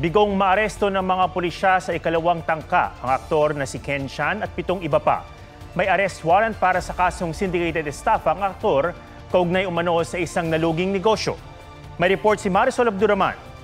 Bigong maaresto ng mga pulisya sa ikalawang tangka ang aktor na si Ken Chan at 7 iba pa. May arrest warrant para sa kasong syndicated estafa ang aktor kaugnay umano sa isang naluging negosyo. May report si Marisol Abduraman.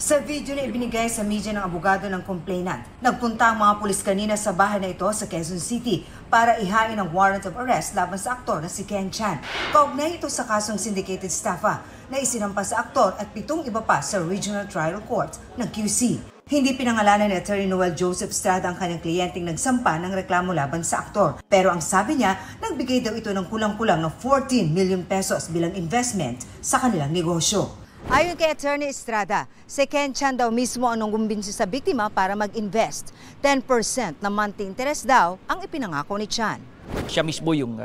Sa video na ibinigay sa media ng abogado ng complainant, nagpunta ang mga pulis kanina sa bahay na ito sa Quezon City para ihain ang warrant of arrest laban sa aktor na si Ken Chan. Kaugnay ito sa kasong syndicated estafa na isinampa sa aktor at 7 iba pa sa Regional Trial Court ng QC. Hindi pinangalanan ni Attorney Noel Joseph Estrada ang kanyang kliyenteng nagsampa ng reklamo laban sa aktor. Pero ang sabi niya, nagbigay daw ito ng kulang-kulang ng 14 million pesos bilang investment sa kanilang negosyo. Ayon kay Attorney Estrada, si Ken Chan daw mismo ang nanggumbinsi sa biktima para mag-invest. 10% na monthly interest daw ang ipinangako ni Chan. Siya mismo yung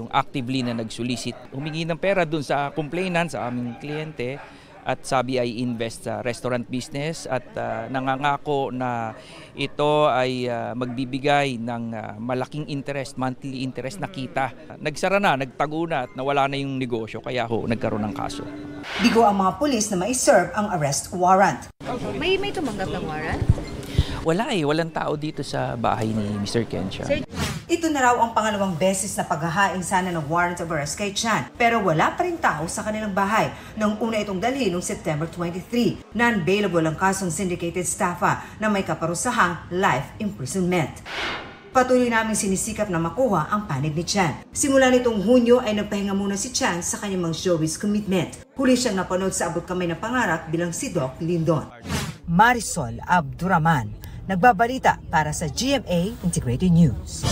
actively na nag-solicit. Humingi ng pera dun sa complainant, sa aming kliyente, at sabi ay invest sa restaurant business at nangangako na ito ay magbibigay ng malaking interest, monthly interest na kita. Nagsara na, nagtago na at nawala na yung negosyo kaya ho nagkaroon ng kaso. Bigo ang mga pulis na mai-serve ang arrest warrant. May tumanggap ng warrant? Wala walang tao dito sa bahay ni Mr. Ken Chan. Ito na raw ang pangalawang beses na paghahain sana ng warrant of arrest kay Chan, pero wala pa rin tao sa kanilang bahay nang una itong dalhin noong September 23. Non-bailable ang kasong syndicated estafa na may kaparusahang life imprisonment. Patuloy namin sinisikap na makuha ang panig ni Chan. Simula nitong Hunyo ay nagpahinga muna si Chan sa kanyang showbiz commitment. Huli siyang napanood sa Abot Kamay na Pangarap bilang si Doc Lindon. Marisol Abduraman, nagbabalita para sa GMA Integrated News.